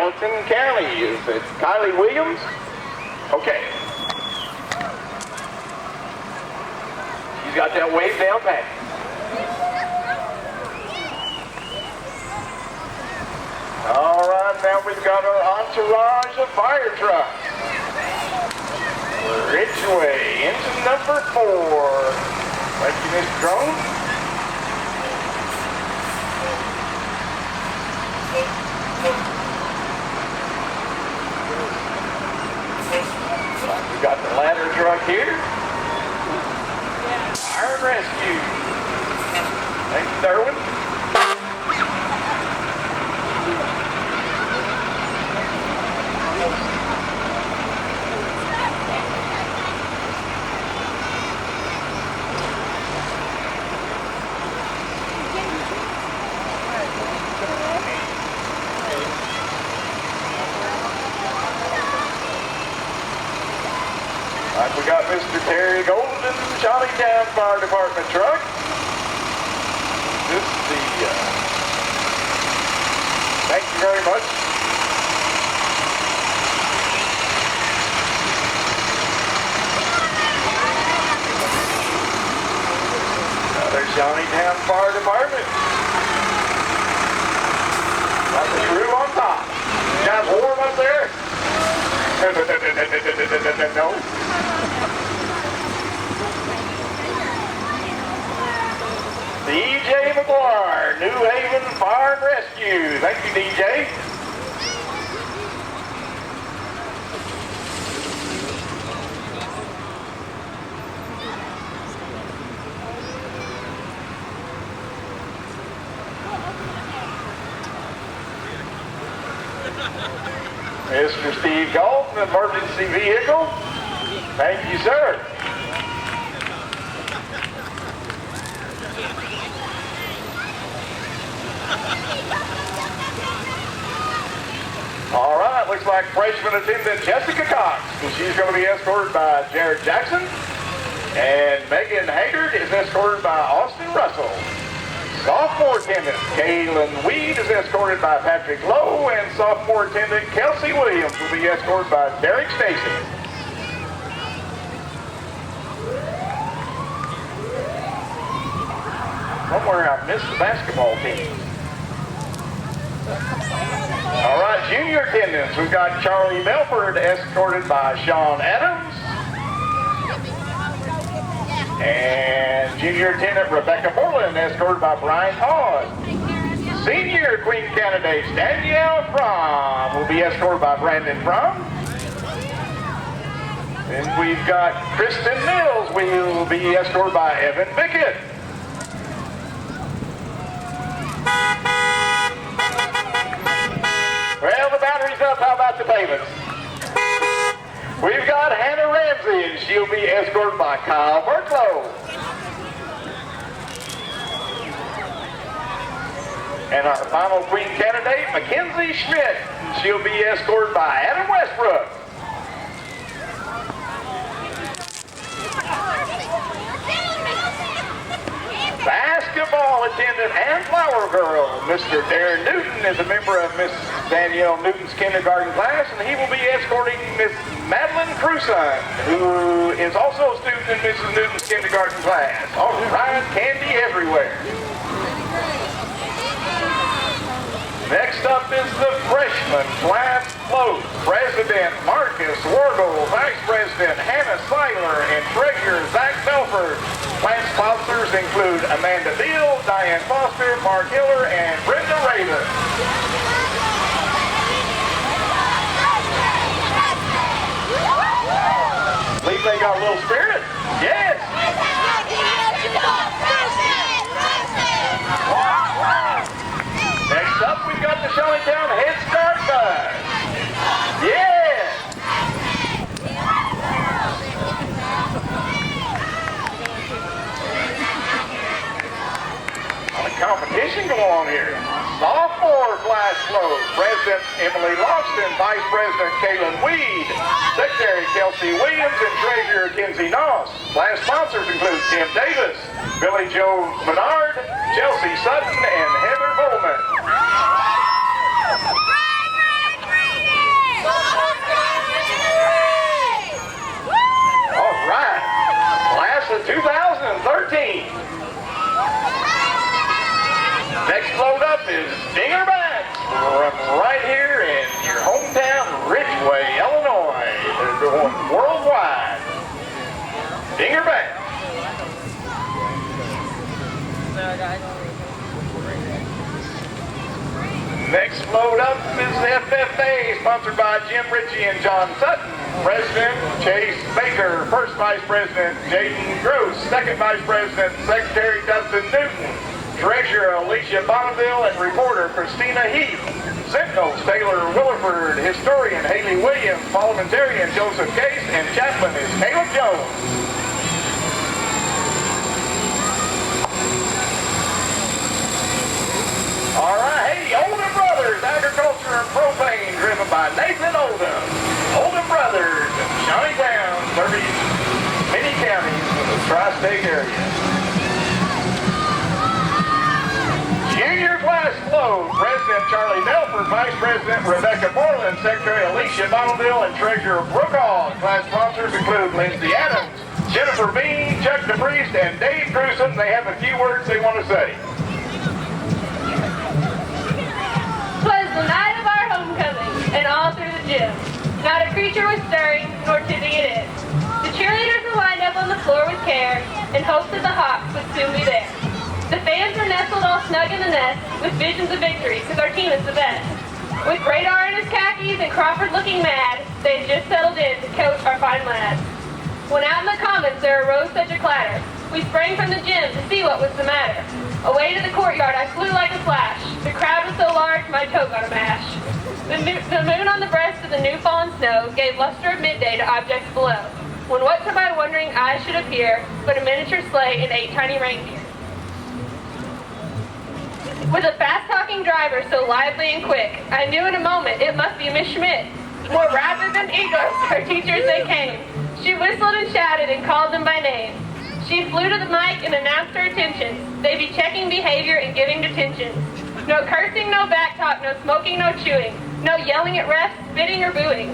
Gallatin County. Is it Kylie Williams? Okay. She's got that wave down pat. All right, now we've got our entourage of fire trucks. Ridgeway, engine number 4. Thank you, Mr. Drone. We've got the ladder truck here. Fire and rescue. Thank you, Derwin. We got Mr. Terry Golden, Charlottetown Fire Department truck. This is the, thank you very much. There's Charlottetown Fire Department. Got the crew on top. You guys warm up there? No. DJ McGuire, New Haven Fire and Rescue. Thank you, DJ. Mr. Steve Galt, emergency vehicle. Thank you, sir. All right, looks like freshman attendant Jessica Cox, and she's going to be escorted by Jared Jackson. And Megan Haggard is escorted by Austin Russell. Sophomore attendant Kaylin Weed is escorted by Patrick Lowe, and sophomore attendant Kelsey Williams will be escorted by Derek Stacy. Somewhere I missed the basketball team. All right, junior attendants, we've got Charlie Melford escorted by Sean Adams. And junior attendant Rebecca Moreland escorted by Brian Todd. Senior Queen candidates Danielle Fromm will be escorted by Brandon Fromm. Then we've got Kristen Mills will be escorted by Evan Bickett. Well, the battery's up. How about the payments? We've got Hannah Ramsey, and she'll be escorted by Kyle Burklow. And our final queen candidate, Mackenzie Schmidt, and she'll be escorted by Adam Westbrook. Basketball attendant and flower girl, Mr. Darren Newton is a member of Miss Danielle Newton's kindergarten class, and he will be escorting Miss Madeline Cruson, who is also a student in Mrs. Newton's kindergarten class. All right, candy everywhere. Next up is the freshman class float. President Marcus Wargle, Vice President Hannah Seiler, and Treasurer Zach Belford. Class sponsors include Amanda Beal, Diane Foster, Mark Hiller, and Brenda Raven. Believe they got a little spirit? Yes! Next up, we've got the Charlottetown Head Start Bus. Yeah! Competition go on here. Sophomore class float. President Emily Lofton, Vice President Kaylin Weed, Secretary Kelsey Williams, and Treasurer Kinsey Noss. Class sponsors include Tim Davis, Billy Joe Menard, Chelsea Sutton, and Heather Bowman. load up is the FFA, sponsored by Jim Ritchie and John Sutton. President Chase Baker, First Vice President Jaden Gross, Second Vice President Secretary Dustin Newton, Treasurer Alicia Bonneville, and reporter Christina Heath. Sentinels Taylor Williford, Historian Haley Williams, Parliamentarian Joseph Case, and Chaplain is Caleb Jones. All right, hey, Oldham Brothers, Agriculture and Propane, driven by Nathan Oldham. Oldham Brothers and Johnny Brown, serving many counties in the tri-state area. Junior class float, President Charlie Nelford, Vice President Rebecca Moreland, Secretary Alicia Bonneville, and Treasurer Brooke Hall. Class sponsors include Lindsay Adams, Jennifer Bean, Chuck DePriest, and Dave Gruesome. They have a few words they want to say. "'Twas the night of our homecoming, and all through the gym, not a creature was stirring, nor tipping it in. The cheerleaders were lined up on the floor with care, in hopes that the Hawks would soon be there. The fans were nestled all snug in the nest, with visions of victory, because our team is the best. With Radar in his khakis and Crawford looking mad, they had just settled in to coach our fine lads. When out in the commons there arose such a clatter, we sprang from the gym to see what was the matter. Away to the courtyard I flew like a flash. The crowd was so large my toe got a mash. The moon on the breast of the new fallen snow gave luster of midday to objects below, when what to my wondering eyes should appear but a miniature sleigh and 8 tiny reindeer. With a fast-talking driver so lively and quick, I knew in a moment it must be Miss Schmidt. More rapid than eagles, our teachers they came. She whistled and shouted and called them by name. She flew to the mic and announced her intentions. They be checking behavior and giving detentions. No cursing, no backtalk, no smoking, no chewing. No yelling at refs, spitting, or booing.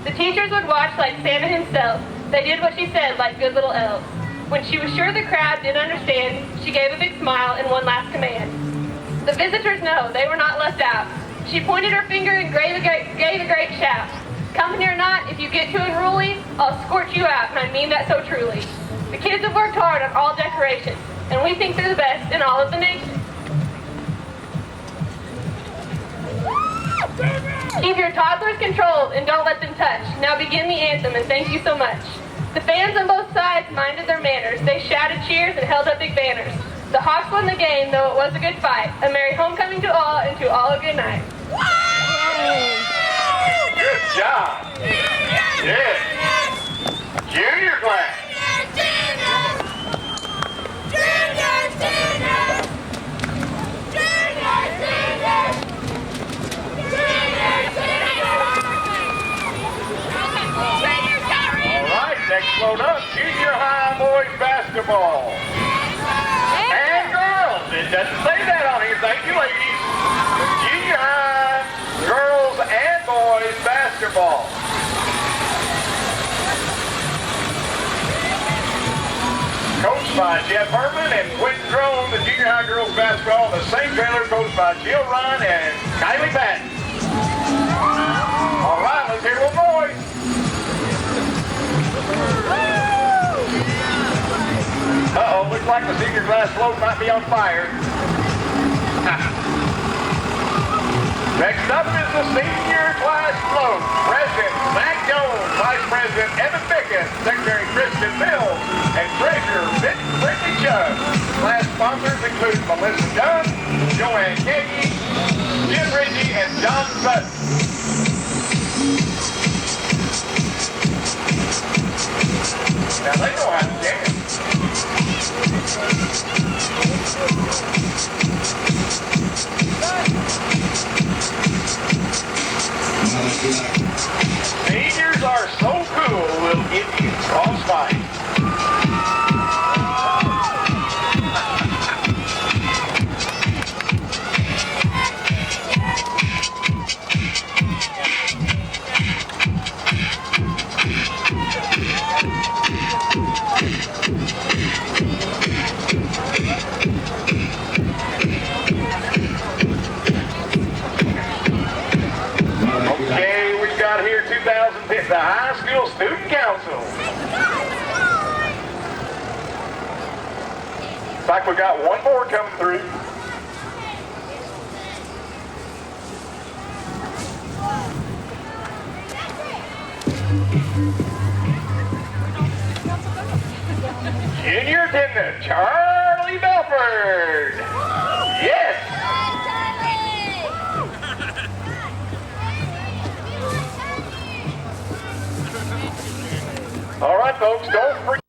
The teachers would watch like Santa himself. They did what she said like good little elves. When she was sure the crowd did understand, she gave a big smile and one last command. The visitors know they were not left out. She pointed her finger and gave a great shout. Company or not, if you get too unruly, I'll scorch you out, and I mean that so truly. The kids have worked hard on all decorations, and we think they're the best in all of the nation. Keep your toddlers controlled and don't let them touch. Now begin the anthem, and thank you so much. The fans on both sides minded their manners. They shouted cheers and held up big banners. The Hawks won the game, though it was a good fight. A merry homecoming to all, and to all a good night. Good job. Yes. Junior class. All right, next load up, junior high boys basketball. And girls. It doesn't say that on here. Thank you, ladies. Junior high, girls and boys basketball. Coached by Jeff Herman and Quentin Drone, the junior high girls basketball. The same trailer coached by Jill Ryan and Kylie Patton. All right, let's hear little boys. Uh-oh, looks like the senior class float might be on fire. Next up is the senior class float. President Zach Jones, Vice President Evan Bickett, Secretary Kristen Mills, and Treasurer Brittany Chubb. Class sponsors include Melissa Dunn, Joanne Kagey, Jim Ritchie, and John Sutton. Now they know how to dance. Seniors are so cool, we'll give you frostbite. Okay, we've got here 2010, the High School Student Council. Looks like we got one more coming through. Attendant Charlie Belford. Yes. All right, folks, don't forget.